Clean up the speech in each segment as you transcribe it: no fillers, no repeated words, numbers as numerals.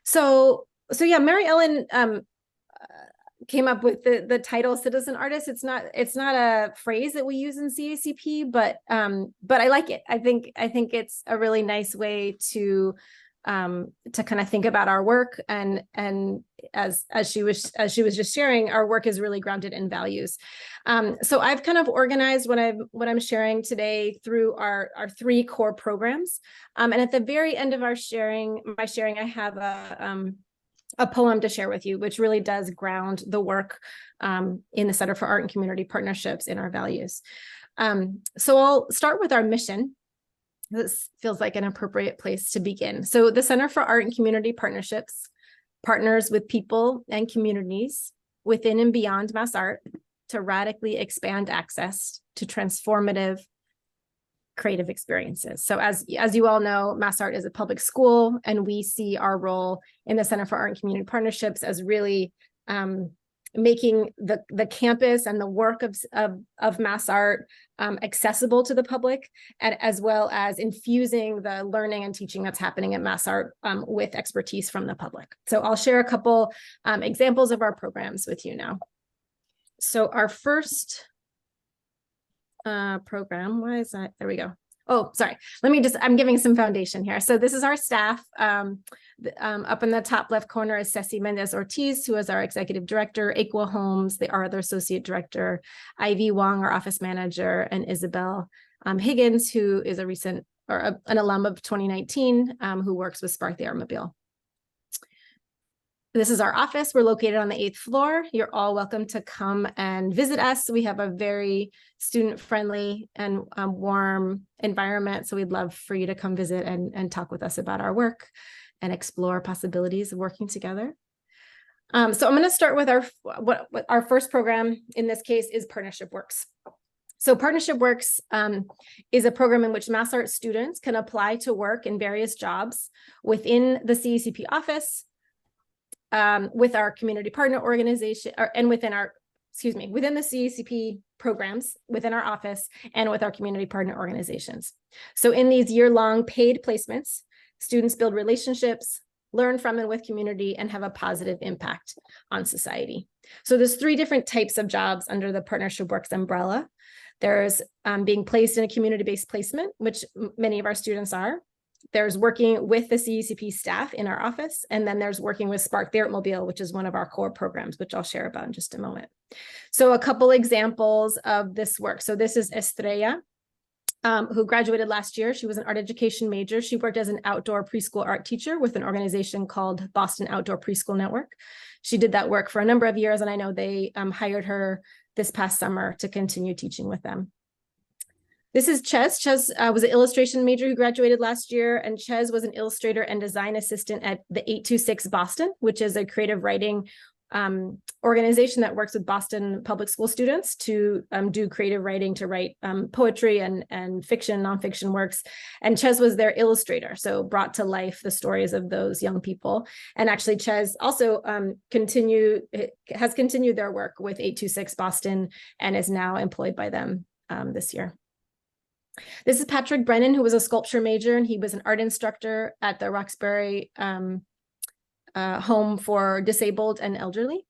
So yeah, Mary Ellen came up with the title citizen artist. It's not a phrase that we use in CACP, but I like it. I think it's a really nice way to kind of think about our work, and as she was just sharing, our work is really grounded in values. So I've kind of organized what I'm sharing today through our 3 core programs, and at the very end of my sharing, I have a poem to share with you, which really does ground the work in the Center for Art and Community Partnerships in our values. So I'll start with our mission. This feels like an appropriate place to begin. So the Center for Art and Community Partnerships partners with people and communities within and beyond Mass Art to radically expand access to transformative creative experiences. So as you all know, Mass Art is a public school, and we see our role in the Center for Art and Community Partnerships as really making the campus and the work of Mass Art accessible to the public, and as well as infusing the learning and teaching that's happening at Mass Art with expertise from the public. So I'll share a couple examples of our programs with you now. So our first program, why is that? There we go. Oh, sorry. I'm giving some foundation here. So this is our staff. Up in the top left corner is Ceci Mendez-Ortiz, who is our executive director, Aqua Holmes, our other associate director, Ivy Wong, our office manager, and Isabel Higgins, who is an alum of 2019, who works with Sparc the ArtMobile. This is our office. We're located on the 8th floor. You're all welcome to come and visit us. We have a very student-friendly and warm environment, so we'd love for you to come visit and talk with us about our work and explore possibilities of working together. So I'm going to start with our first program. In this case is PartnershipWORKS. So PartnershipWORKS is a program in which Mass Art students can apply to work in various jobs within the CACP office, with our community partner organization, and within the CACP programs within our office and with our community partner organizations. So in these year-long paid placements, students build relationships, learn from and with community, and have a positive impact on society. So there's 3 different types of jobs under the PartnershipWORKS umbrella. There's being placed in a community-based placement, which many of our students are. There's working with the CACP staff in our office, and then there's working with Sparc the ArtMobile, which is one of our core programs, which I'll share about in just a moment. So a couple examples of this work. So this is Estrella, who graduated last year. She was an art education major. She worked as an outdoor preschool art teacher with an organization called Boston Outdoor Preschool Network. She did that work for a number of years, and I know they hired her this past summer to continue teaching with them. This is Ches. Ches was an illustration major who graduated last year, and Ches was an illustrator and design assistant at the 826 Boston, which is a creative writing organization that works with Boston public school students to do creative writing, to write poetry and fiction, nonfiction works. And Ches was their illustrator, so brought to life the stories of those young people. And actually, Ches also has continued their work with 826 Boston and is now employed by them this year. This is Patrick Brennan, who was a sculpture major, and he was an art instructor at the Roxbury Home for Disabled and Elderly.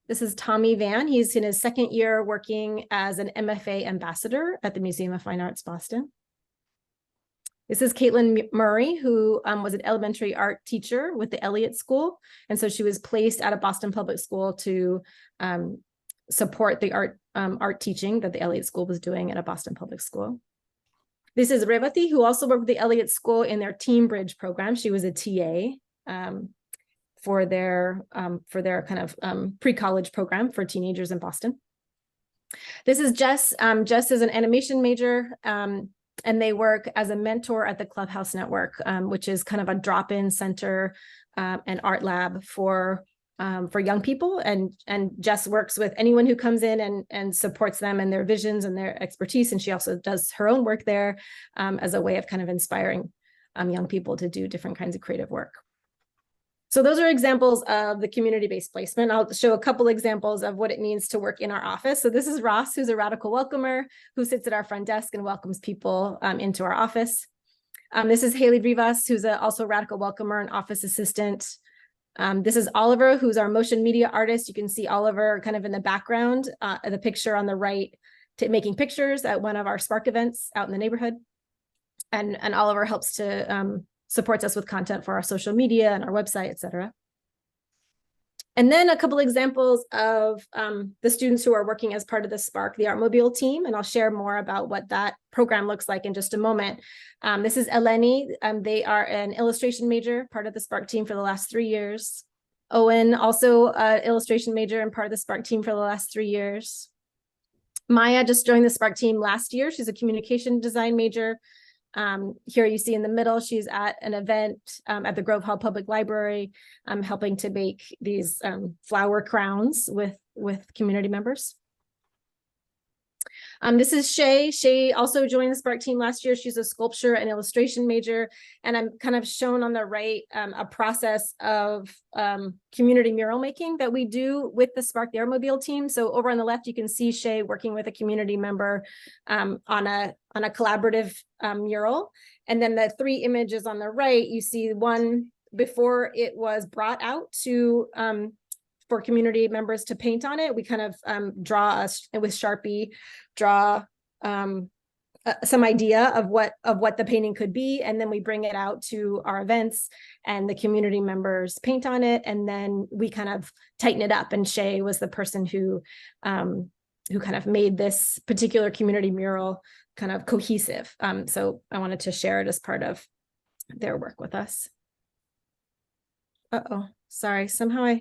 This is Tommy Van. He's in his 2nd year working as an MFA ambassador at the Museum of Fine Arts, Boston. This is Caitlin Murray, who was an elementary art teacher with the Elliott School. And so she was placed at a Boston public school to support the art teaching that the Elliott School was doing at a Boston public school. This is Revati, who also worked with the Elliott School in their Team Bridge program. She was a TA for their kind of pre-college program for teenagers in Boston. This is Jess. Jess is an animation major, and they work as a mentor at the Clubhouse Network, which is kind of a drop-in center and art lab for young people. And Jess works with anyone who comes in and supports them and their visions and their expertise. And she also does her own work there as a way of kind of inspiring young people to do different kinds of creative work. So those are examples of the community-based placement. I'll show a couple examples of what it means to work in our office. So this is Ross, who's a radical welcomer, who sits at our front desk and welcomes people into our office. This is Haley Rivas, who's also a radical welcomer and office assistant. This is Oliver, who's our motion media artist. You can see Oliver kind of in the background, the picture on the right, making pictures at one of our Spark events out in the neighborhood. And Oliver helps to supports us with content for our social media and our website, et cetera. And then a couple examples of the students who are working as part of the Spark, the ArtMobile team, and I'll share more about what that program looks like in just a moment. This is Elena. They are an illustration major, part of the Spark team for the last 3 years. Owen, also an illustration major and part of the Spark team for the last 3 years. Maya just joined the Spark team last year. She's a communication design major. Here you see in the middle, she's at an event at the Grove Hall Public Library, helping to make these flower crowns with community members. This is Shay. Shay also joined the Spark team last year. She's a sculpture and illustration major. And I'm kind of shown on the right a process of community mural making that we do with the Spark, the ArtMobile team. So over on the left, you can see Shay working with a community member on a collaborative mural. And then the 3 images on the right, you see one before it was brought out to for community members to paint on it. We kind of draw with Sharpie, draw some idea of what the painting could be, and then we bring it out to our events, and the community members paint on it, and then we kind of tighten it up. And Shay was the person who kind of made this particular community mural kind of cohesive. So I wanted to share it as part of their work with us. Sorry, somehow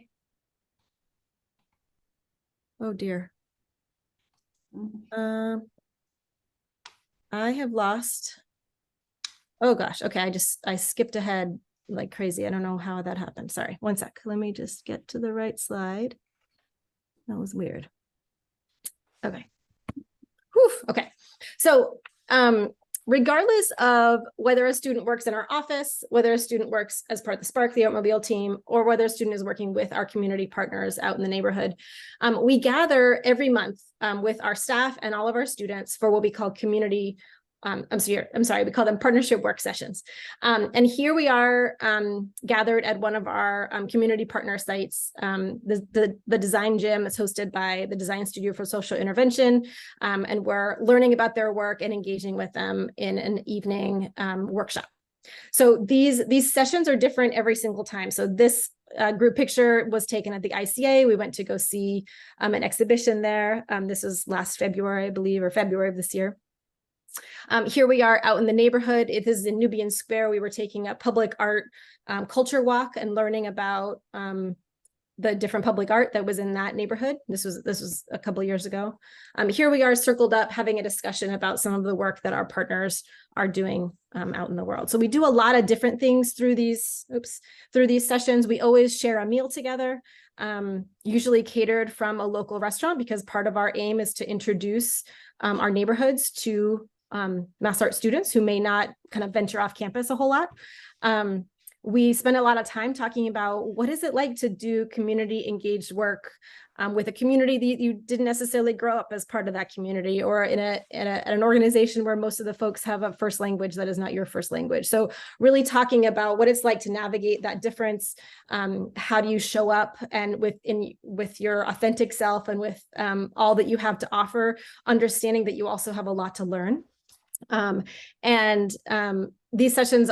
oh dear. I have lost. Oh gosh. Okay. I skipped ahead like crazy. I don't know how that happened. Sorry. One sec. Let me just get to the right slide. That was weird. Okay. Whew. Okay. So, regardless of whether a student works in our office, whether a student works as part of the Spark, the ArtMobile team, or whether a student is working with our community partners out in the neighborhood, we gather every month with our staff and all of our students for what we call community, we call them partnership work sessions. And here we are gathered at one of our community partner sites. The design gym is hosted by the Design Studio for Social Intervention, and we're learning about their work and engaging with them in an evening workshop. So these sessions are different every single time. So this group picture was taken at the ICA. We went to go see an exhibition there. This was last February, I believe, or February of this year. Here we are out in the neighborhood. This is in Nubian Square. We were taking a public art culture walk and learning about the different public art that was in that neighborhood. This was a couple of years ago. Here we are circled up having a discussion about some of the work that our partners are doing out in the world. So we do a lot of different things through these sessions. We always share a meal together, usually catered from a local restaurant, because part of our aim is to introduce our neighborhoods to Mass Art students who may not kind of venture off campus a whole lot. We spend a lot of time talking about what is it like to do community engaged work with a community that you didn't necessarily grow up as part of that community, or in an organization where most of the folks have a first language that is not your first language. So really talking about what it's like to navigate that difference. How do you show up and with your authentic self and with all that you have to offer, understanding that you also have a lot to learn. These sessions,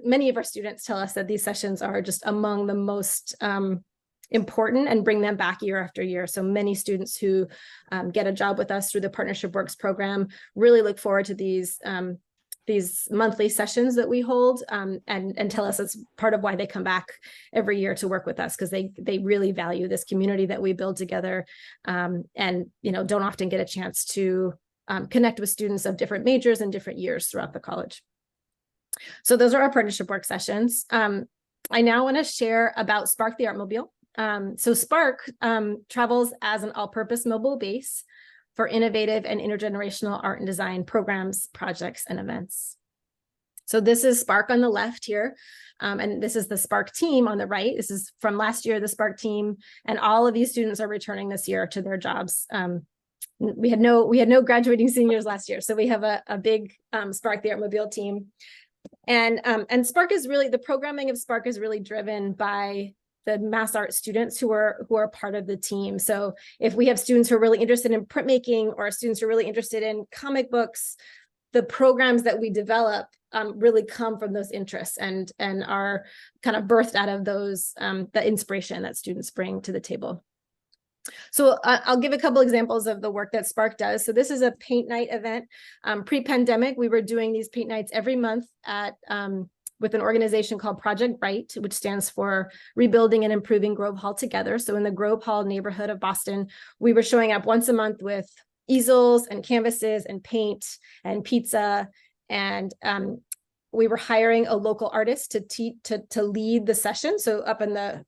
many of our students tell us that these sessions are just among the most important and bring them back year after year. So many students who get a job with us through the PartnershipWORKS program really look forward to these monthly sessions that we hold, and tell us it's part of why they come back every year to work with us, because they really value this community that we build together, and don't often get a chance to connect with students of different majors and different years throughout the college. So those are our PartnershipWORKS sessions. I now want to share about Spark the ArtMobile. So Spark travels as an all-purpose mobile base for innovative and intergenerational art and design programs, projects, and events. So this is Spark on the left here, and this is the Spark team on the right. This is from last year, the Spark team, and all of these students are returning this year to their jobs. We had no graduating seniors last year, so we have a big Spark the ArtMobile team. And sparc is really, the programming of sparc is really driven by the mass art students who are part of the team. So if we have students who are really interested in printmaking, or students who are really interested in comic books, the programs that we develop really come from those interests and are kind of birthed out of those, the inspiration that students bring to the table. So I'll give a couple examples of the work that sparc does. So this is a paint night event. Pre-pandemic, we were doing these paint nights every month at with an organization called Project Bright, which stands for Rebuilding and Improving Grove Hall Together. So in the Grove Hall neighborhood of Boston, we were showing up once a month with easels and canvases and paint and pizza. And we were hiring a local artist to lead the session. So up in the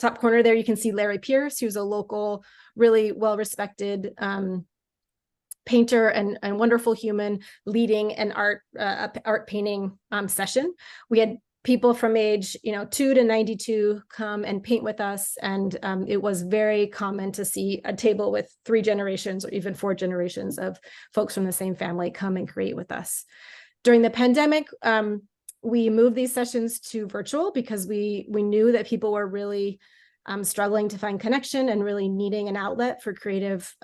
top corner there, you can see Larry Pierce, who's a local, really well-respected painter and wonderful human, leading an art painting session. We had people from age 2 to 92 come and paint with us, and it was very common to see a table with 3 generations or even 4 generations of folks from the same family come and create with us. During the pandemic, we moved these sessions to virtual because we knew that people were really struggling to find connection and really needing an outlet for creative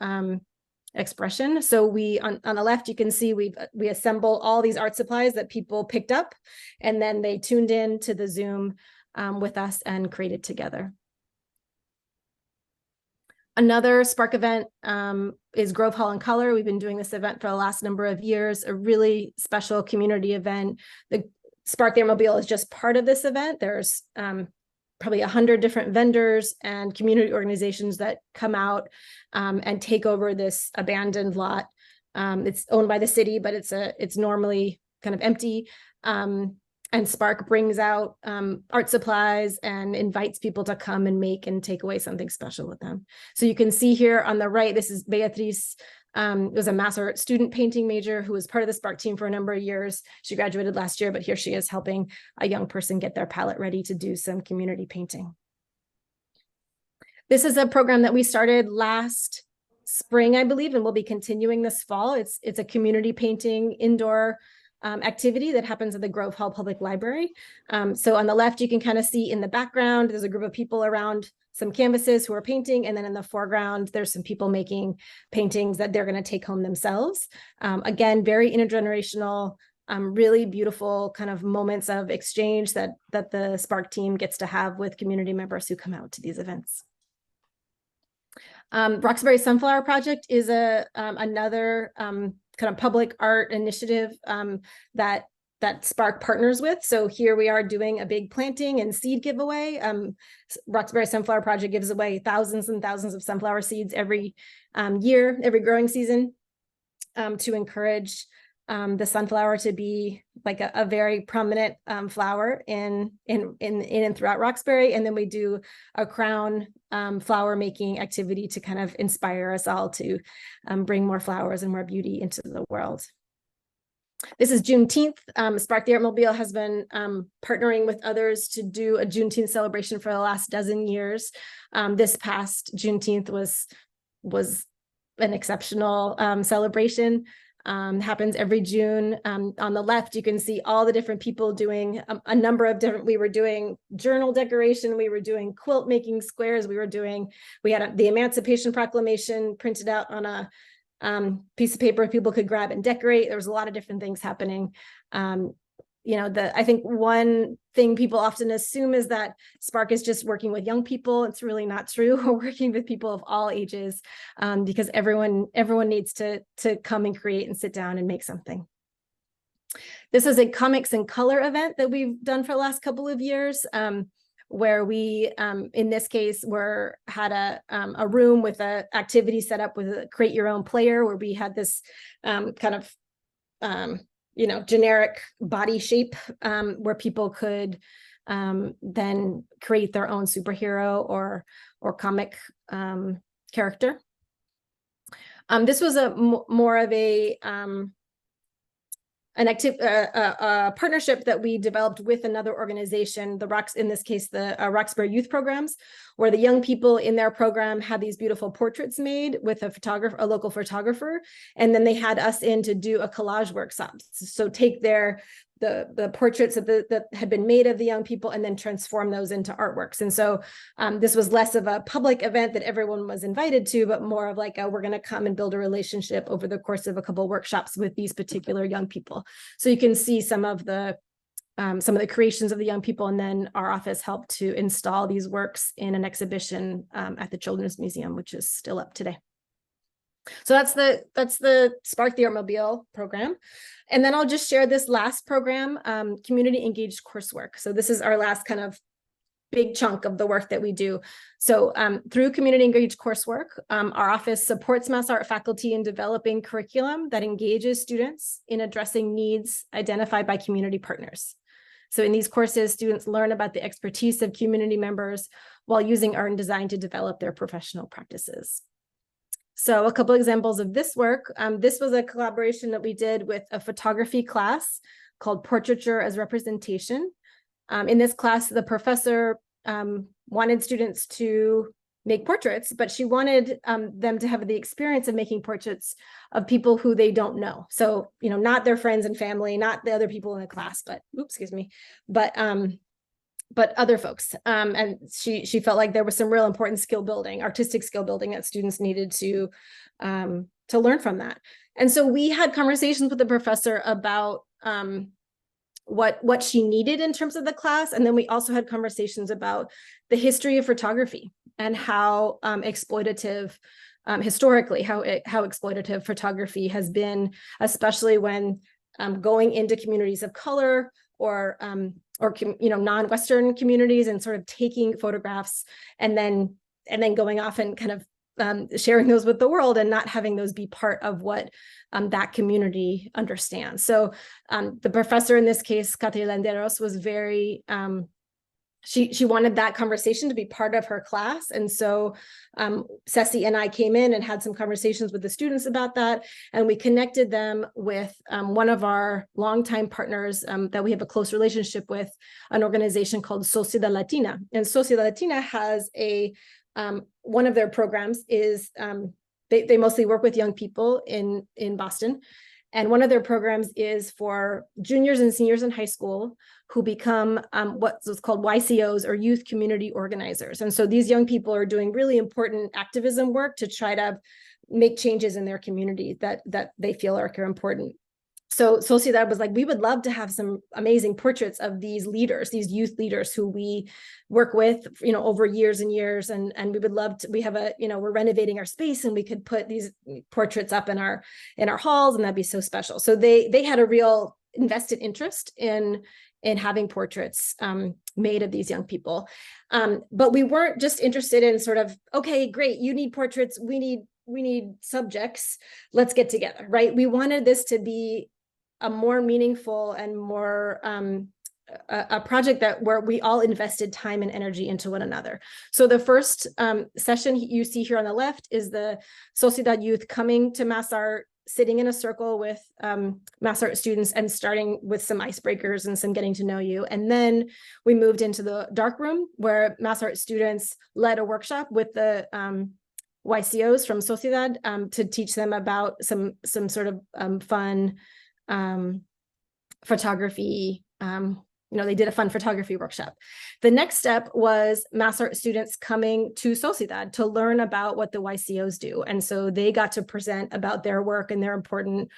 expression. So we, on the left, you can see we assemble all these art supplies that people picked up, and then they tuned in to the Zoom with us and created together. Another sparc event is Grove Hall in Color. We've been doing this event for the last number of years, a really special community event. The sparc the ArtMobile is just part of this event. There's probably 100 different vendors and community organizations that come out and take over this abandoned lot. It's owned by the city, but it's normally kind of empty. And sparc brings out art supplies and invites people to come and make and take away something special with them. So you can see here on the right, this is Beatriz. Was a mass art student painting major who was part of the sparc team for a number of years. She graduated last year, but here she is helping a young person get their palette ready to do some community painting. This is a program that we started last spring, I believe, and we'll be continuing this fall. It's a community painting indoor activity that happens at the Grove Hall Public Library. So on the left, you can kind of see in the background, there's a group of people around some canvases who are painting, and then in the foreground, there's some people making paintings that they're going to take home themselves. Again, very intergenerational, really beautiful kind of moments of exchange that the sparc team gets to have with community members who come out to these events. Roxbury Sunflower Project is another kind of public art initiative that sparc partners with. So here we are doing a big planting and seed giveaway. Roxbury Sunflower Project gives away thousands and thousands of sunflower seeds every year, every growing season, to encourage the sunflower to be like a very prominent flower in and throughout Roxbury. And then we do a crown flower making activity to kind of inspire us all to bring more flowers and more beauty into the world. This is Juneteenth. sparc the ArtMobile has been partnering with others to do a Juneteenth celebration for the last dozen years. This past Juneteenth was an exceptional celebration. Happens every June. On the left, you can see all the different people doing a number of different, we were doing journal decoration, we were doing quilt making squares, we had the Emancipation Proclamation printed out on a piece of paper people could grab and decorate. There was a lot of different things happening. I think one thing people often assume is that sparc is just working with young people. It's really not true. We're working with people of all ages because everyone needs to come and create and sit down and make something. This is a comics in color event that we've done for the last couple of years. Where we, in this case, had a room with an activity set up with a create your own player, where we had this kind of, generic body shape where people could then create their own superhero or comic character. This was more of a partnership that we developed with another organization, in this case, the Roxbury Youth Programs, where the young people in their program had these beautiful portraits made with a local photographer, and then they had us in to do a collage workshop. So take the the portraits that had been made of the young people and then transform those into artworks. And so this was less of a public event that everyone was invited to, but more of like, we're going to come and build a relationship over the course of a couple of workshops with these particular young people. So you can see some of the creations of the young people, and then our office helped to install these works in an exhibition at the Children's Museum, which is still up today. So that's the Spark the ArtMobile program. And then I'll just share this last program, community engaged coursework. So this is our last kind of big chunk of the work that we do. So through community engaged coursework, our office supports Mass Art faculty in developing curriculum that engages students in addressing needs identified by community partners. So in these courses, students learn about the expertise of community members while using art and design to develop their professional practices. So a couple examples of this work. This was a collaboration that we did with a photography class called Portraiture as Representation. In this class, the professor wanted students to make portraits, but she wanted them to have the experience of making portraits of people who they don't know. So, not their friends and family, not the other people in the class, but other folks. And she felt like there was some real important skill building, artistic skill building that students needed to learn from that. And so we had conversations with the professor about what she needed in terms of the class. And then we also had conversations about the history of photography and how exploitative, historically, how exploitative photography has been, especially when going into communities of color or non-Western communities and sort of taking photographs and then going off and kind of sharing those with the world and not having those be part of what that community understands. So the professor in this case, Catherine Landeros, was very, she wanted that conversation to be part of her class. And so Ceci and I came in and had some conversations with the students about that. And we connected them with one of our longtime partners that we have a close relationship with, an organization called Sociedad Latina. And Sociedad Latina has one of their programs is they mostly work with young people in Boston. And one of their programs is for juniors and seniors in high school who become what's called YCOs, or youth community organizers. And so these young people are doing really important activism work to try to make changes in their community that they feel are important. So Sociedad was like, we would love to have some amazing portraits of these leaders, these youth leaders who we work with, over years and years. And we would love to, we have we're renovating our space and we could put these portraits up in our halls, and that'd be so special. So they had a real invested interest in having portraits made of these young people. But we weren't just interested in sort of, okay, great, you need portraits, we need subjects, let's get together, right? We wanted this to be a more meaningful and more a project where we all invested time and energy into one another. So the first session you see here on the left is the Sociedad youth coming to Mass Art, sitting in a circle with Mass Art students and starting with some icebreakers and some getting to know you. And then we moved into the dark room where Mass Art students led a workshop with the YCOs from Sociedad to teach them about some sort of fun photography. They did a fun photography workshop. The next step was Mass Art students coming to Sociedad to learn about what the YCOs do. And so they got to present about their work and their important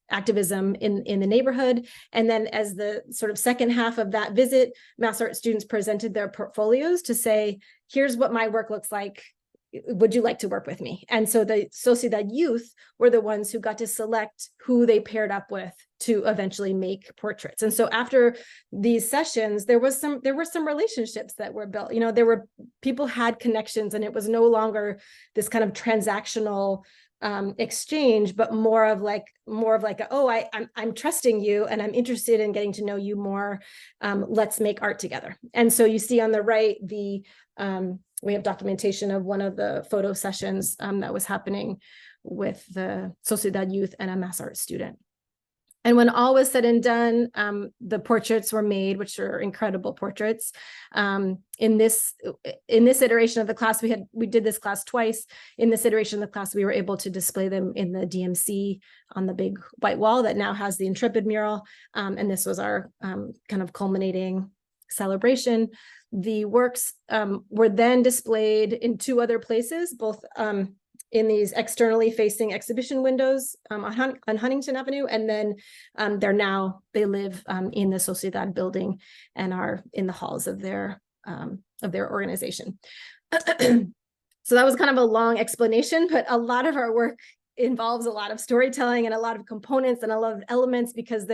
activism in the neighborhood. And then as the sort of second half of that visit, Mass Art students presented their portfolios to say, here's what my work looks like. Would you like to work with me? And so the Sociedad youth were the ones who got to select who they paired up with to eventually make portraits. And so after these sessions, there were some relationships that were built. People had connections, and it was no longer this kind of transactional exchange, but more of like I'm trusting you and I'm interested in getting to know you more. Let's make art together. And so you see on the right, we have documentation of one of the photo sessions that was happening with the Sociedad youth and a Mass Art student. And when all was said and done, the portraits were made, which are incredible portraits. In this iteration of the class, we did this class twice. In this iteration of the class, we were able to display them in the DMC on the big white wall that now has the Intrepid mural. And this was our kind of culminating celebration. The works were then displayed in 2 other places, both in these externally facing exhibition windows on Huntington Avenue. And then they live in the Sociedad building and are in the halls of their organization. So that was kind of a long explanation, but a lot of our work involves a lot of storytelling and a lot of components and a lot of elements, because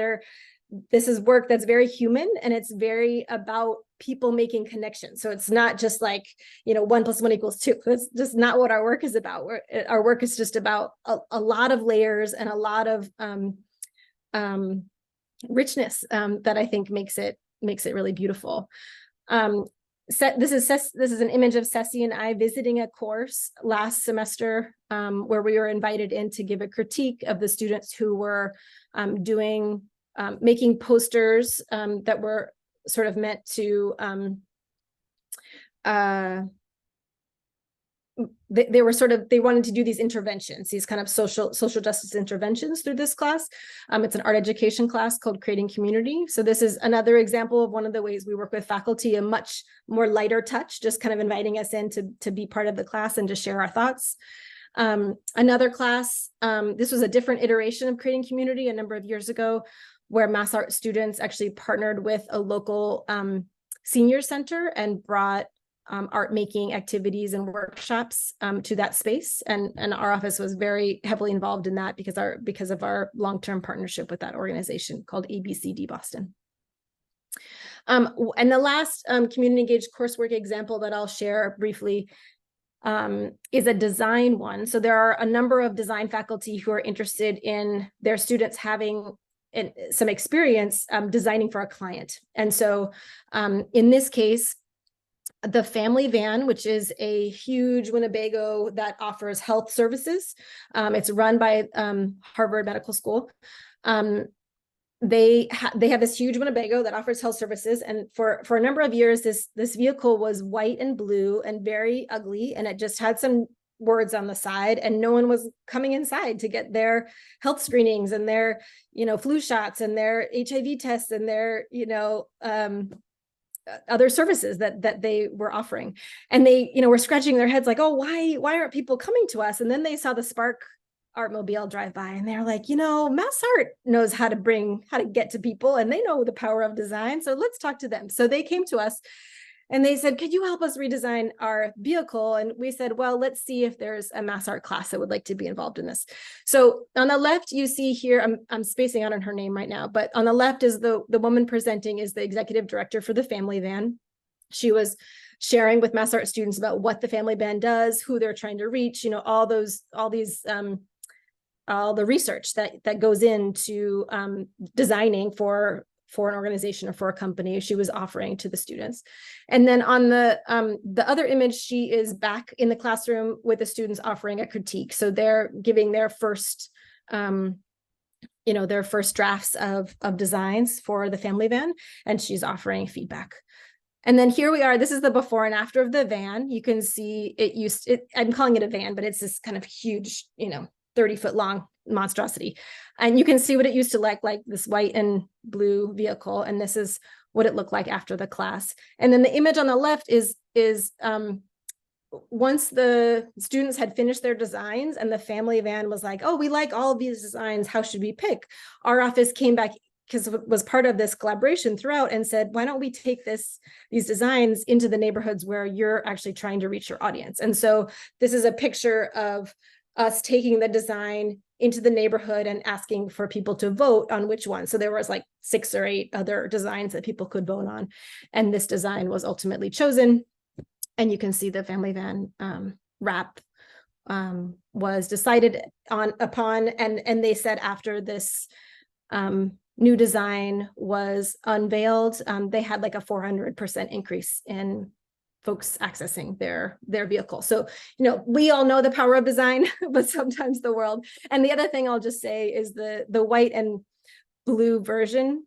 this is work that's very human, and it's very about people making connections. So it's not just like, 1 + 1 = 2. That's just not what our work is about. Our work is just about a lot of layers and a lot of richness that I think makes it really beautiful. This is an image of Ceci and I visiting a course last semester where we were invited in to give a critique of the students who were making posters that were sort of meant to they wanted to do these interventions, these kind of social justice interventions through this class. It's an art education class called Creating Community. So this is another example of one of the ways we work with faculty, a much more lighter touch, just kind of inviting us in to be part of the class and to share our thoughts. Another class, this was a different iteration of Creating Community a number of years ago, where Mass Art students actually partnered with a local senior center and brought art making activities and workshops to that space. And our office was very heavily involved in that because of our long-term partnership with that organization called ABCD Boston. And the last community engaged coursework example that I'll share briefly is a design one. So there are a number of design faculty who are interested in their students having some experience designing for a client. And so in this case, the family van, which is a huge Winnebago that offers health services. It's run by Harvard Medical School. They have this huge Winnebago that offers health services. And for a number of years, this vehicle was white and blue and very ugly. And it just had some words on the side, and no one was coming inside to get their health screenings and their, flu shots and their HIV tests and their, other services that they were offering. And they, were scratching their heads like, oh, why aren't people coming to us? And then they saw the sparc ArtMobile drive by, and they're like, Mass Art knows how to get to people, and they know the power of design. So let's talk to them. So they came to us and they said, could you help us redesign our vehicle? And we said, well, let's see if there's a Mass Art class that would like to be involved in this. So on the left, you see here, I'm spacing out on her name right now, but on the left is the woman presenting is the executive director for the family van. She was sharing with Mass Art students about what the family van does, who they're trying to reach, all the research that goes into designing for an organization or for a company. She was offering to the students. And then on the other image, she is back in the classroom with the students offering a critique. So they're giving their first drafts of designs for the family van, and she's offering feedback. And then here we are. This is the before and after of the van. You can see I'm calling it a van, but it's this kind of huge, 30-foot long monstrosity. And you can see what it used to look like, this white and blue vehicle. And this is what it looked like after the class. And then the image on the left is once the students had finished their designs and the family van was like, oh, we like all of these designs, how should we pick? Our office came back, because it was part of this collaboration throughout, and said, why don't we take these designs into the neighborhoods where you're actually trying to reach your audience? And so this is a picture of us taking the design into the neighborhood and asking for people to vote on which one. So there was like 6 or 8 other designs that people could vote on. And this design was ultimately chosen. And you can see the family van wrap was decided upon. And they said after this new design was unveiled, they had like a 400% increase in folks accessing their vehicle. So, we all know the power of design, but sometimes the world. And the other thing I'll just say is the white and blue version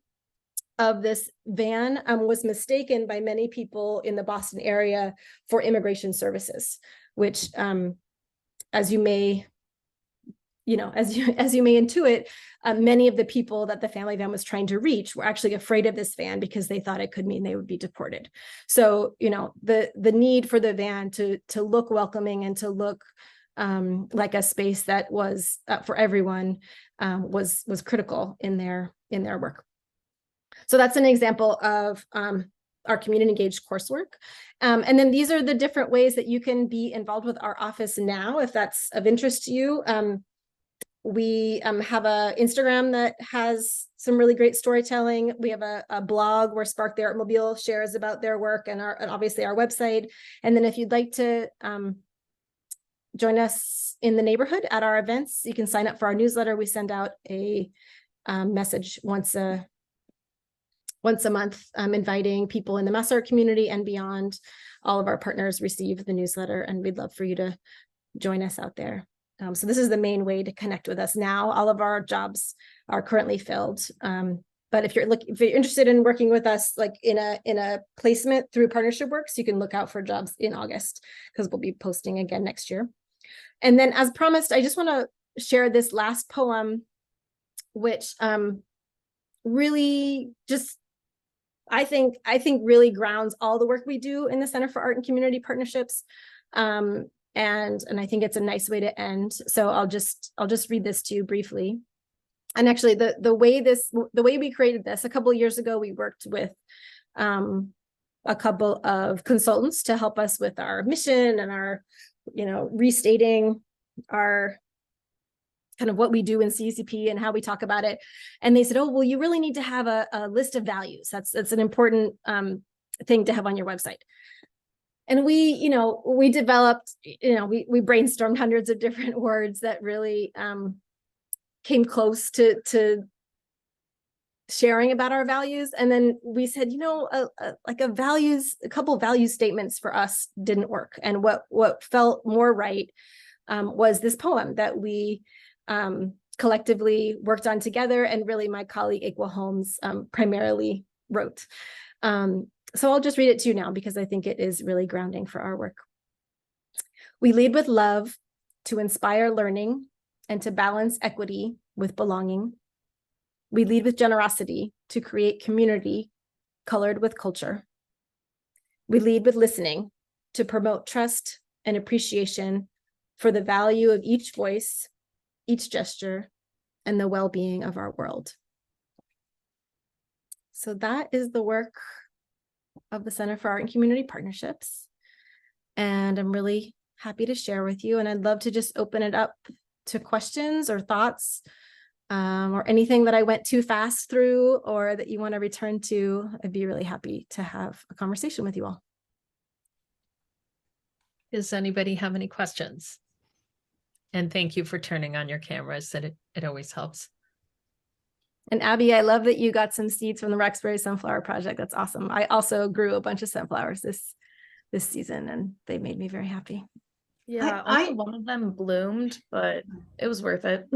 of this van was mistaken by many people in the Boston area for immigration services, which, as you may, as you may intuit, many of the people that the family van was trying to reach were actually afraid of this van because they thought it could mean they would be deported. So, the need for the van to look welcoming and to look like a space that was for everyone was critical in their work. So that's an example of our community engaged coursework. And then these are the different ways that you can be involved with our office now, if that's of interest to you. We have an Instagram that has some really great storytelling. We have a blog where Sparc the ArtMobile shares about their work, and obviously our website. And then if you'd like to join us in the neighborhood at our events, you can sign up for our newsletter. We send out a message once a month, inviting people in the Mass Art community and beyond. All of our partners receive the newsletter, and we'd love for you to join us out there. So this is the main way to connect with us now. All of our jobs are currently filled. But if you're interested in working with us, like in a placement through PartnershipWORKS, you can look out for jobs in August, because we'll be posting again next year. And then, as promised, I just want to share this last poem, which really just, I think really grounds all the work we do in the Center for Art and Community Partnerships. And I think it's a nice way to end. So I'll just read this to you briefly. And actually, the way we created this, a couple of years ago, we worked with a couple of consultants to help us with our mission and our, restating our kind of what we do in CACP and how we talk about it. And they said, oh, well, you really need to have a list of values. That's an important thing to have on your website. And we developed, we brainstormed hundreds of different words that really came close to sharing about our values. And then we said, a couple value statements for us didn't work. And what felt more right was this poem that we collectively worked on together, and really my colleague Aqua Holmes primarily wrote. So I'll just read it to you now, because I think it is really grounding for our work. We lead with love to inspire learning and to balance equity with belonging. We lead with generosity to create community colored with culture. We lead with listening to promote trust and appreciation for the value of each voice, each gesture, and the well-being of our world. So that is the work of the Center for Art and Community Partnerships. And I'm really happy to share with you. And I'd love to just open it up to questions or thoughts, or anything that I went too fast through or that you want to return to. I'd be really happy to have a conversation with you all. Does anybody have any questions? And thank you for turning on your cameras. It always helps. And Abby, I love that you got some seeds from the Roxbury Sunflower Project. That's awesome. I also grew a bunch of sunflowers this season, and they made me very happy. Yeah, only one of them bloomed, but it was worth it.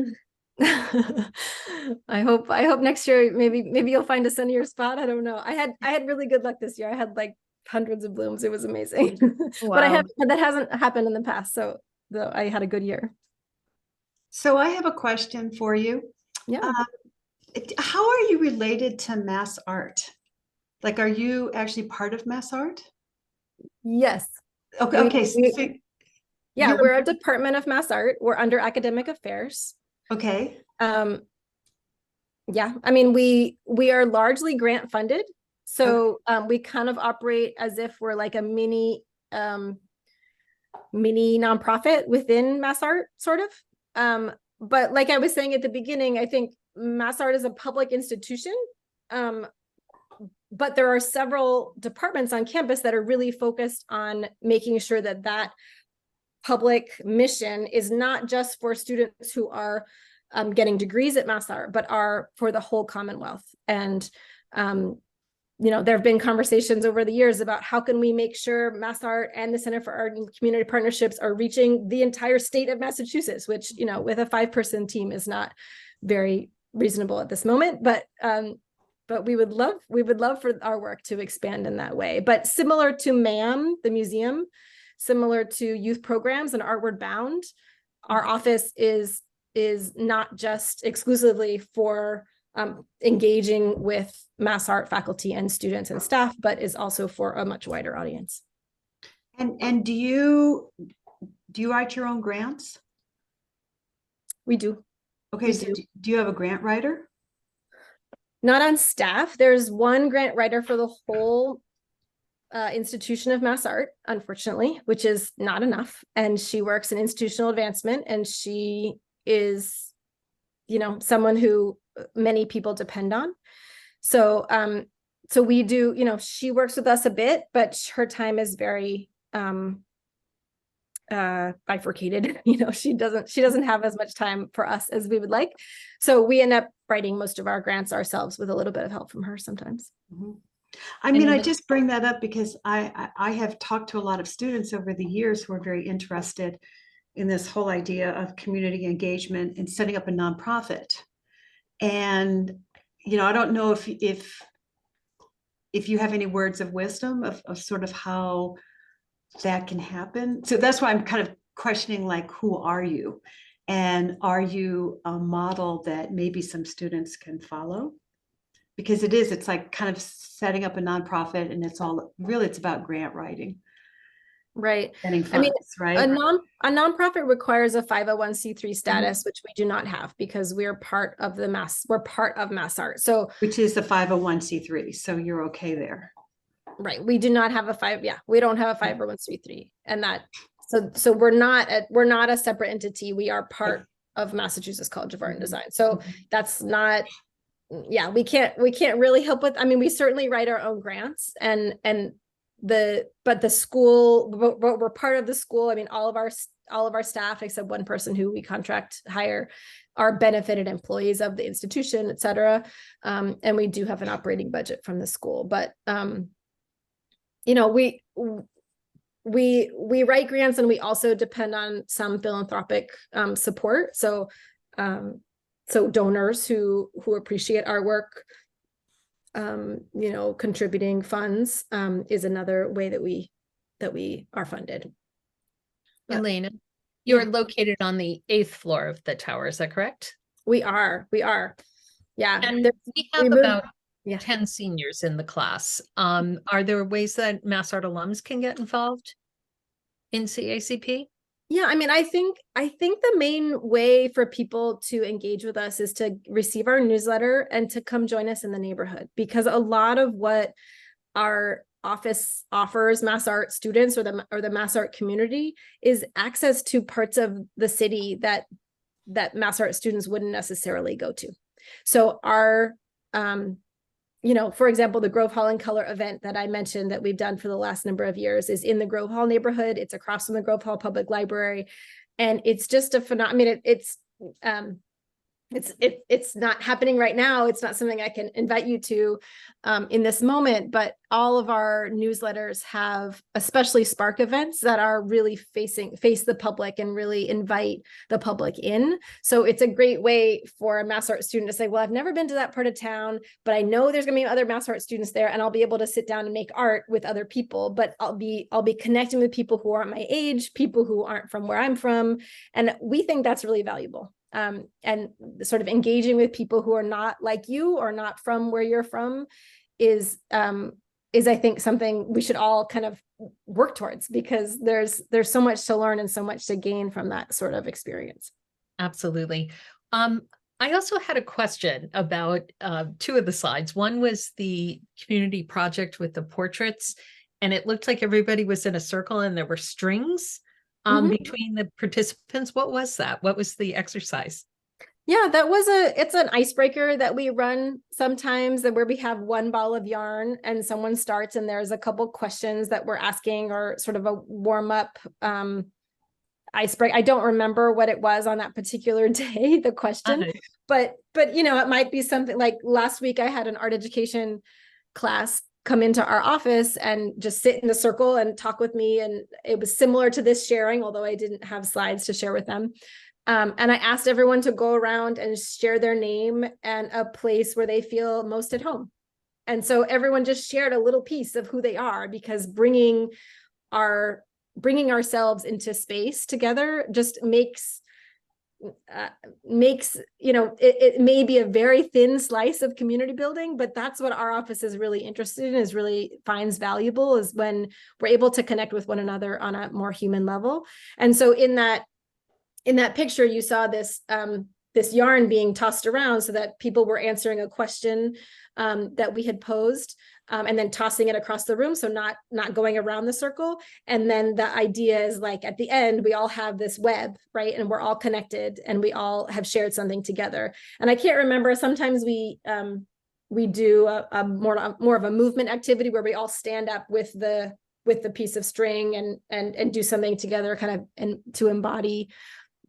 I hope next year maybe you'll find a sunnier spot. I don't know. I had really good luck this year. I had like hundreds of blooms. It was amazing. Wow. But that hasn't happened in the past. So I had a good year. So I have a question for you. Yeah. How are you related to Mass Art? Like, are you actually part of Mass Art? Yes. Okay. Yeah, we're a department of Mass Art. We're under academic affairs. Okay. Yeah, I mean, we are largely grant funded. So we kind of operate as if we're like a mini nonprofit within Mass Art, sort of. But like I was saying at the beginning, I think Mass Art is a public institution. But there are several departments on campus that are really focused on making sure that public mission is not just for students who are getting degrees at Mass Art, but are for the whole Commonwealth. And there have been conversations over the years about how can we make sure Mass Art and the Center for Art and Community Partnerships are reaching the entire state of Massachusetts, which, with a 5-person team is not very reasonable at this moment, but we would love for our work to expand in that way. But similar to MAM, the museum, similar to youth programs and Artward Bound, our office is not just exclusively for engaging with mass art faculty and students and staff, but is also for a much wider audience. And do you write your own grants? We do. Okay, so do you have a grant writer? Not on staff. There's one grant writer for the whole institution of mass art, unfortunately, which is not enough. And she works in institutional advancement, and she is, someone who many people depend on. So, so we do, she works with us a bit, but her time is very bifurcated. She doesn't have as much time for us as we would like. So we end up writing most of our grants ourselves with a little bit of help from her sometimes. Mm-hmm. I mean, I just bring that up because I have talked to a lot of students over the years who are very interested in this whole idea of community engagement and setting up a nonprofit. And, I don't know if you have any words of wisdom of sort of how that can happen. So that's why I'm kind of questioning, like, who are you? And are you a model that maybe some students can follow? Because it's like kind of setting up a nonprofit, and it's about grant writing. Right. Getting funds, right? A nonprofit requires a 501c3 status, which we do not have because we're part of mass art. So which is the 501c3. So you're okay there. Right. We do not have we don't have a 501c3, and so we're not a separate entity. We are part of Massachusetts College of Art and Design. So that's not, we can't really help with, we certainly write our own grants but the school, we're part of the school. All of our staff, except one person who we contract hire, are benefited employees of the institution, et cetera. And we do have an operating budget from the school, but we write grants, and we also depend on some philanthropic support. So donors who appreciate our work, contributing funds is another way that we are funded. Elena, you're located on the 8th floor of the tower, is that correct? We are. Yeah. And we have about 10 seniors in the class. Are there ways that Mass Art alums can get involved in CACP? Yeah, I think the main way for people to engage with us is to receive our newsletter and to come join us in the neighborhood, because a lot of what our office offers mass art students or the mass art community is access to parts of the city that mass art students wouldn't necessarily go to. So our for example, the Grove Hall in Color event that I mentioned that we've done for the last number of years is in the Grove Hall neighborhood. It's across from the Grove Hall Public Library. And it's just a phenomenon. It's not happening right now. It's not something I can invite you to in this moment, but all of our newsletters have, especially sparc events, that are really face the public and really invite the public in. So it's a great way for a mass art student to say, well, I've never been to that part of town, but I know there's gonna be other mass art students there, and I'll be able to sit down and make art with other people, but I'll be connecting with people who aren't my age, people who aren't from where I'm from. And we think that's really valuable. And sort of engaging with people who are not like you or not from where you're from is I think something we should all kind of work towards, because there's so much to learn and so much to gain from that sort of experience. Absolutely. I also had a question about 2 of the slides. One was the community project with the portraits, and it looked like everybody was in a circle and there were strings between the participants. What was that? What was the exercise? Yeah, it's an icebreaker that we run sometimes, where we have one ball of yarn and someone starts, and there's a couple questions that we're asking, or sort of a warm up icebreaker. I don't remember what it was on that particular day, the question, but it might be something like last week I had an art education class come into our office and just sit in the circle and talk with me. And it was similar to this sharing, although I didn't have slides to share with them. And I asked everyone to go around and share their name and a place where they feel most at home. And so everyone just shared a little piece of who they are, because bringing ourselves into space together just makes it may be a very thin slice of community building, but that's what our office is really interested in, is really finds valuable, is when we're able to connect with one another on a more human level. And so in that picture, you saw this this yarn being tossed around so that people were answering a question that we had posed, and then tossing it across the room, so not going around the circle. And then the idea is, like, at the end, we all have this web, right? And we're all connected and we all have shared something together. And I can't remember, sometimes we do a more of a movement activity where we all stand up with the piece of string and do something together, kind of, and to embody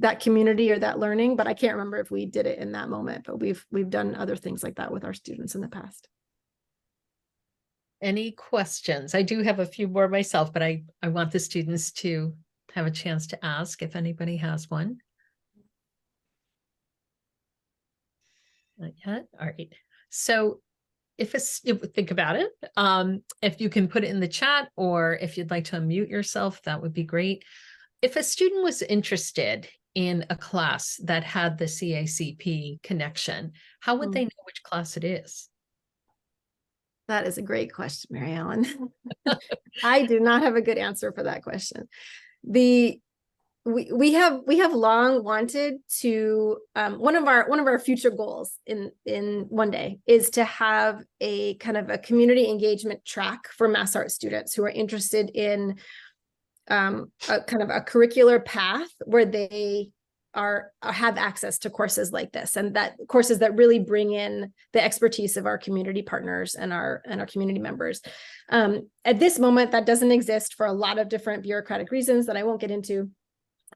that community or that learning. But I can't remember if we did it in that moment, but we've done other things like that with our students in the past. Any questions? I do have a few more myself, but I want the students to have a chance to ask if anybody has one. Not yet. All right. So if think about it, if you can put it in the chat, or if you'd like to unmute yourself, that would be great. If a student was interested in a class that had the CACP connection, how would they know which class it is? That is a great question, Mary Ellen. I do not have a good answer for that question. We have long wanted to, one of our future goals in one day is to have a kind of a community engagement track for Mass Art students who are interested in a kind of a curricular path where they have access to courses like this, and that courses that really bring in the expertise of our community partners and our community members. At this moment, that doesn't exist for a lot of different bureaucratic reasons that I won't get into.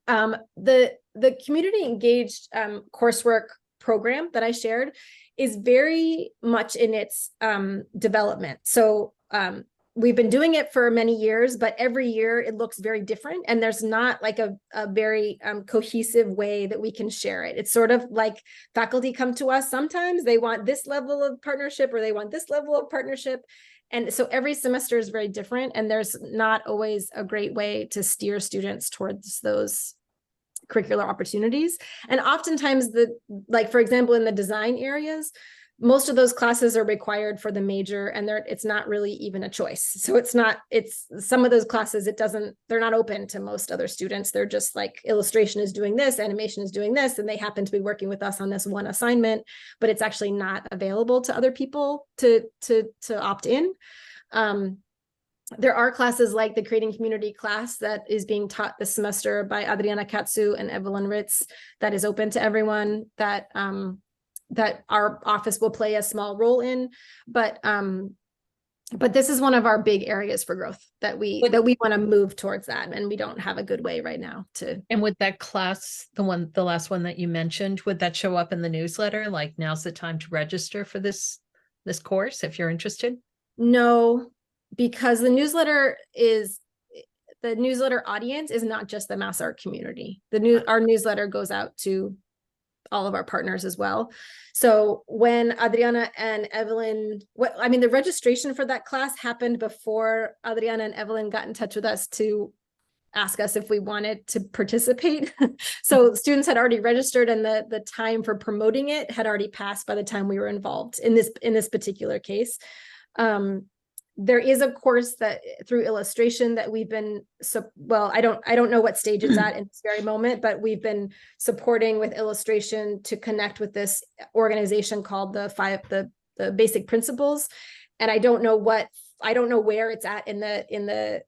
The community engaged coursework program that I shared is very much in its development. So we've been doing it for many years, but every year it looks very different. And there's not like a very cohesive way that we can share it. It's sort of like faculty come to us. Sometimes they want this level of partnership or they want this level of partnership. And so every semester is very different. And there's not always a great way to steer students towards those curricular opportunities. And oftentimes like, for example, in the design areas, most of those classes are required for the major, and it's not really even a choice. So it's some of those classes, they're not open to most other students. They're just like, illustration is doing this, animation is doing this, and they happen to be working with us on this one assignment, but it's actually not available to other people to opt in. There are classes like the Creating Community class that is being taught this semester by Adriana Katsu and Evelyn Ritz, that is open to everyone, that our office will play a small role in, but this is one of our big areas for growth that we want to move towards that, and we don't have a good way right now to. And would that class, the last one that you mentioned, would that show up in the newsletter? Like, now's the time to register for this course if you're interested? No, because the newsletter audience is not just the Mass Art community. Our newsletter goes out to all of our partners as well. So when Adriana and Evelyn, the registration for that class happened before Adriana and Evelyn got in touch with us to ask us if we wanted to participate. So students had already registered, and the time for promoting it had already passed by the time we were involved in this particular case. There is a course that through illustration that we've been, I don't know what stage it's at in this very moment, but we've been supporting with illustration to connect with this organization called the Basic Principles. And I don't know where it's at in the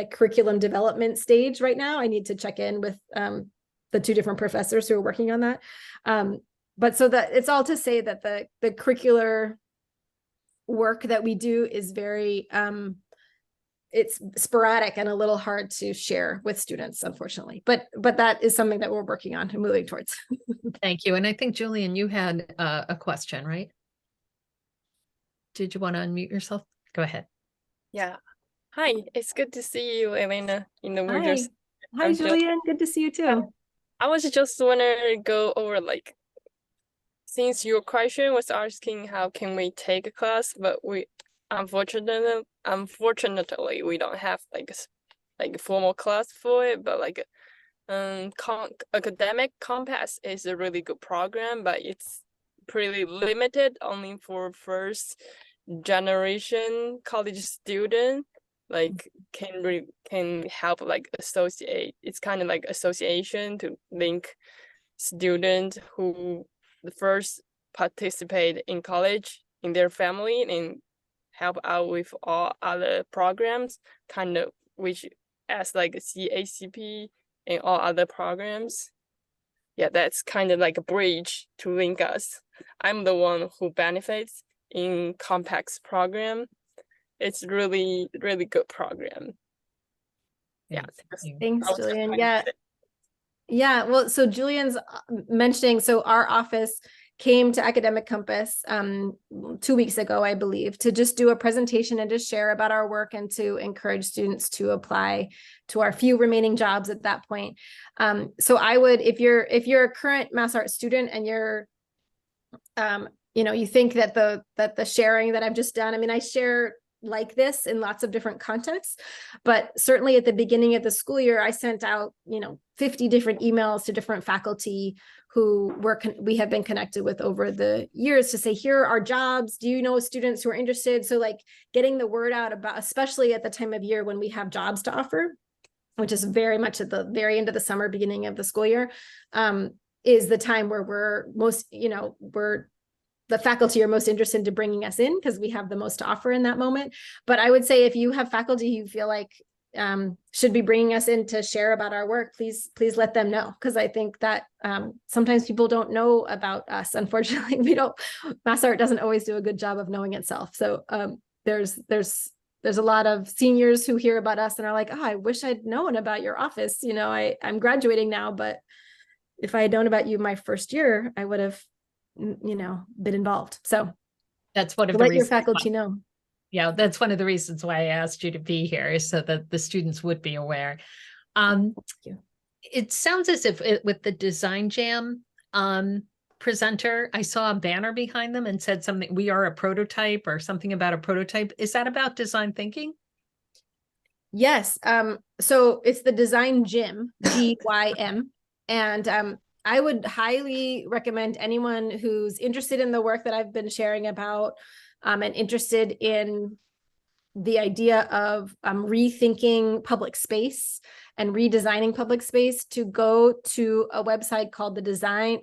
curriculum development stage right now. I need to check in with the two different professors who are working on that. But so that it's all to say that the curricular work that we do is very it's sporadic and a little hard to share with students, unfortunately, but that is something that we're working on and moving towards. Thank you. And I think, Julian, you had a question, right? Did you want to unmute yourself? Go ahead. Yeah. Hi, it's good to see you, Elena, in the Warriors. Hi, Julian. Good to see you too. I was just wanna go over like, since your question was asking how can we take a class, but we unfortunately we don't have like like a formal class for it, but like academic compass is a really good program, but it's pretty limited only for first generation college student, like can help like associate, it's kind of like association to link students who the first participate in college in their family and help out with all other programs, kind of which as like CACP and all other programs. Yeah, that's kind of like a bridge to link us. I'm the one who benefits in Compact's program. It's really, really good program. Yeah. Thanks, I was just Julian. trying to Yeah. say. Yeah, well, so Julian's mentioning, so our office came to Academic Compass 2 weeks ago, I believe, to just do a presentation and just share about our work and to encourage students to apply to our few remaining jobs at that point. So I would, if you're a current Mass Art student and you're, you think that the sharing that I've just done, I mean, I share like this in lots of different contexts, but certainly at the beginning of the school year, I sent out, 50 different emails to different faculty who we have been connected with over the years to say, here are our jobs. Do you know students who are interested? So like getting the word out about, especially at the time of year when we have jobs to offer, which is very much at the very end of the summer, beginning of the school year, is the time where we're most, the faculty are most interested in bringing us in because we have the most to offer in that moment. But I would say if you have faculty you feel like should be bringing us in to share about our work, please let them know, because I think that sometimes people don't know about us. Unfortunately, Mass Art doesn't always do a good job of knowing itself. So there's a lot of seniors who hear about us and are like, oh, I wish I'd known about your office. I'm graduating now, but if I had known about you my first year, I would have been involved. So that's one of the let your reasons faculty know. Yeah, that's one of the reasons why I asked you to be here, is so that the students would be aware. It sounds as if with the Design Jam presenter, I saw a banner behind them and said something, we are a prototype, or something about a prototype. Is that about design thinking? Yes. So it's the Design Gym, GYM. And I would highly recommend anyone who's interested in the work that I've been sharing about, and interested in the idea of rethinking public space and redesigning public space, to go to a website called I think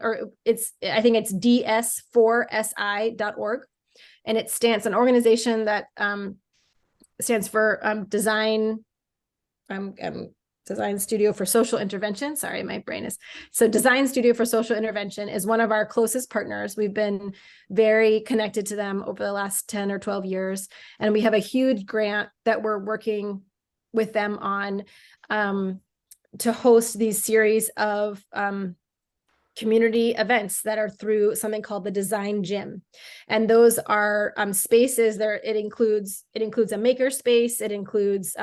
it's ds4si.org. And it stands, an organization that stands for Design Studio for Social Intervention. Sorry, my brain is. So Design Studio for Social Intervention is one of our closest partners. We've been very connected to them over the last 10 or 12 years. And we have a huge grant that we're working with them on to host these series of community events that are through something called the Design Gym. And those are spaces there. It includes a maker space, it includes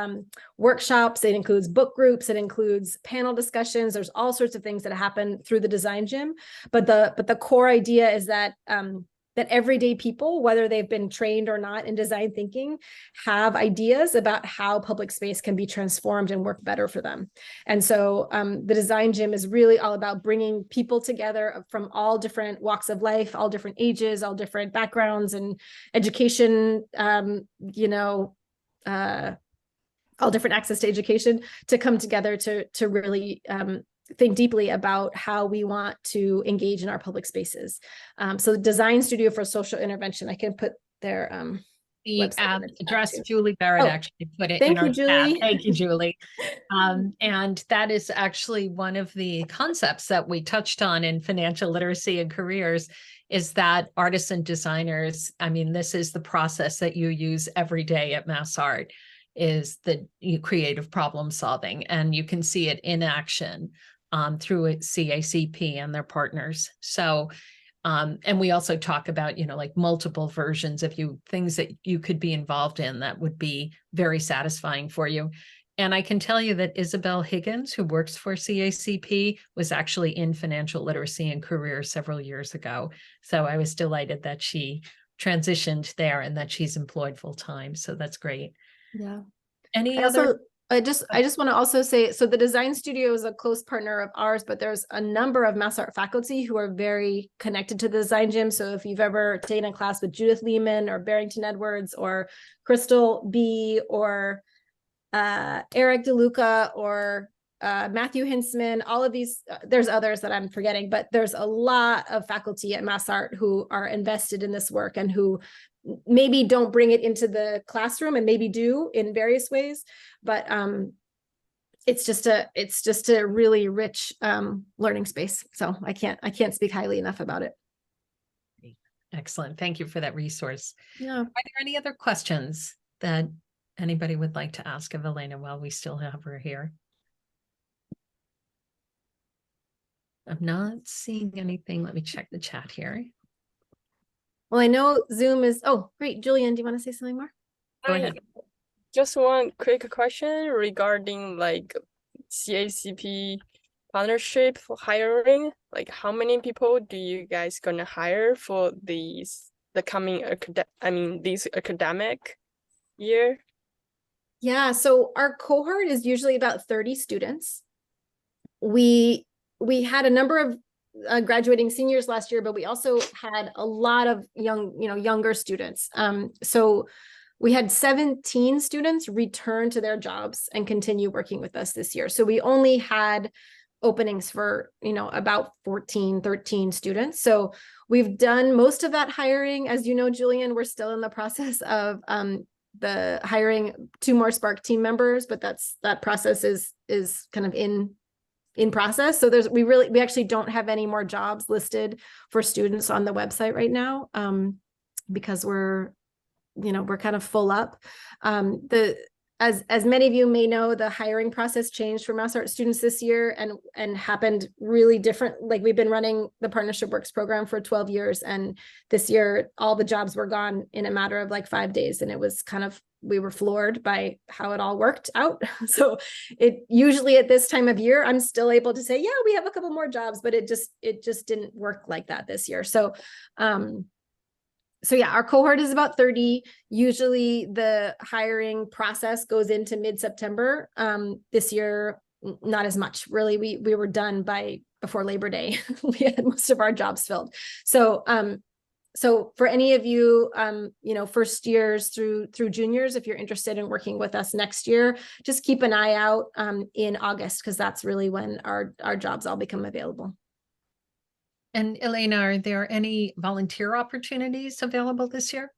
workshops, it includes book groups, it includes panel discussions. There's all sorts of things that happen through the Design Gym. But the core idea is that that everyday people, whether they've been trained or not in design thinking, have ideas about how public space can be transformed and work better for them. And so the Design Gym is really all about bringing people together from all different walks of life, all different ages, all different backgrounds and education, all different access to education, to come together to really think deeply about how we want to engage in our public spaces. So the Design Studio for Social Intervention, I can put their the address. Julie Barrett actually put it in our chat. Thank you, Julie. And that is actually one of the concepts that we touched on in financial literacy and careers, is that artists and designers, I mean, this is the process that you use every day at Mass Art, is the creative problem solving, and you can see it in action through CACP and their partners. So, and we also talk about, like multiple versions of things that you could be involved in that would be very satisfying for you. And I can tell you that Isabel Higgins, who works for CACP, was actually in financial literacy and career several years ago. So I was delighted that she transitioned there and that she's employed full time. So that's great. Yeah. Any I other? also, I just want to also say, so the design studio is a close partner of ours, but there's a number of Mass Art faculty who are very connected to the design gym. So if you've ever taken a class with Judith Lehman or Barrington Edwards or Crystal B or Eric DeLuca or Matthew Hinsman, all of these, there's others that I'm forgetting, but there's a lot of faculty at Mass Art who are invested in this work and who maybe don't bring it into the classroom and maybe do in various ways, but it's just a really rich learning space. So I can't speak highly enough about it. Excellent. Thank you for that resource. Yeah. Are there any other questions that anybody would like to ask of Elena while we still have her here? I'm not seeing anything. Let me check the chat here. Well, I know Zoom is, oh, great. Julian, do you want to say something more? Go ahead. Just one quick question regarding like CACP partnership for hiring. Like, how many people do you guys gonna hire for the coming this academic year? Yeah, so our cohort is usually about 30 students. We had a number of graduating seniors last year, but we also had a lot of younger students. So we had 17 students return to their jobs and continue working with us this year. So we only had openings for, about 14, 13 students. So we've done most of that hiring. As you know, Julian, we're still in the process of the hiring 2 more sparc team members, but that process is kind of in process. So we actually don't have any more jobs listed for students on the website right now, because we're kind of full up. As many of you may know, the hiring process changed for Mass Art students this year and happened really different. Like, we've been running the PartnershipWORKS program for 12 years. And this year, all the jobs were gone in a matter of like 5 days. And it was we were floored by how it all worked out. So it usually at this time of year, I'm still able to say, yeah, we have a couple more jobs, but it just didn't work like that this year. So, yeah, our cohort is about 30. Usually the hiring process goes into mid-September. This year, not as much. Really, we were done before Labor Day. We had most of our jobs filled. So for any of you, first years through juniors, if you're interested in working with us next year, just keep an eye out in August, because that's really when our jobs all become available. And Elena, are there any volunteer opportunities available this year?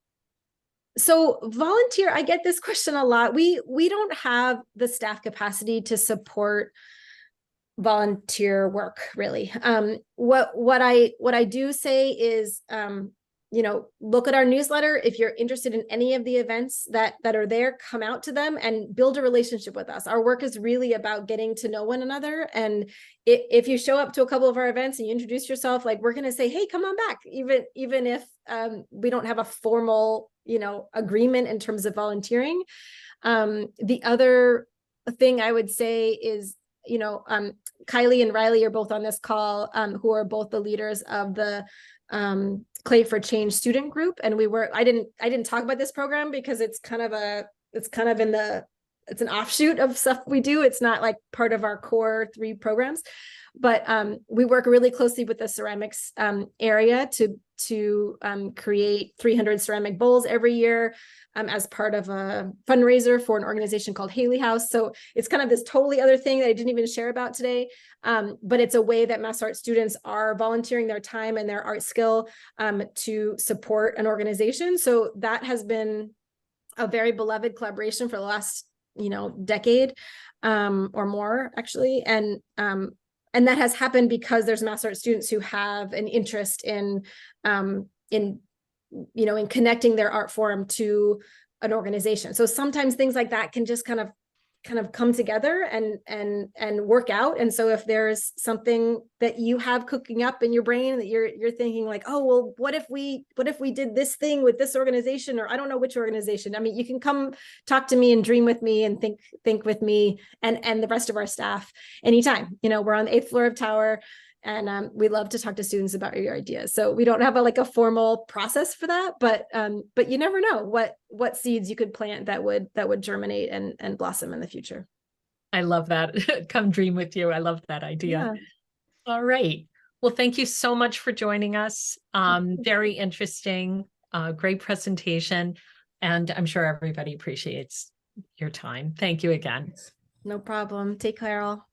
So volunteer, I get this question a lot. We don't have the staff capacity to support volunteer work, really. What I do say is, look at our newsletter. If you're interested in any of the events that are there, come out to them and build a relationship with us. Our work is really about getting to know one another. And if you show up to a couple of our events and you introduce yourself, like, we're going to say, hey, come on back, even if we don't have a formal, agreement in terms of volunteering. The other thing I would say is, Kylie and Riley are both on this call, who are both the leaders of the Clay for Change student group. And I didn't talk about this program because it's an offshoot of stuff we do. It's not like part of our core 3 programs, but we work really closely with the ceramics area to create 300 ceramic bowls every year as part of a fundraiser for an organization called Haley House. So it's kind of this totally other thing that I didn't even share about today, but it's a way that Mass Art students are volunteering their time and their art skill to support an organization. So that has been a very beloved collaboration for the last decade or more, actually. And that has happened because there's Mass Art students who have an interest in connecting their art form to an organization. So sometimes things like that can just kind of kind of come together and work out. And so if there's something that you have cooking up in your brain that you're thinking like, oh, well, what if we did this thing with this organization, or I don't know which organization. I mean, you can come talk to me and dream with me and think with me and the rest of our staff anytime. We're on the 8th floor of Tower. And we love to talk to students about your ideas. So we don't have a formal process for that, but you never know what seeds you could plant that would germinate and blossom in the future. I love that. Come dream with you. I love that idea. Yeah. All right. Well, thank you so much for joining us. Very interesting, great presentation. And I'm sure everybody appreciates your time. Thank you again. No problem. Take care all.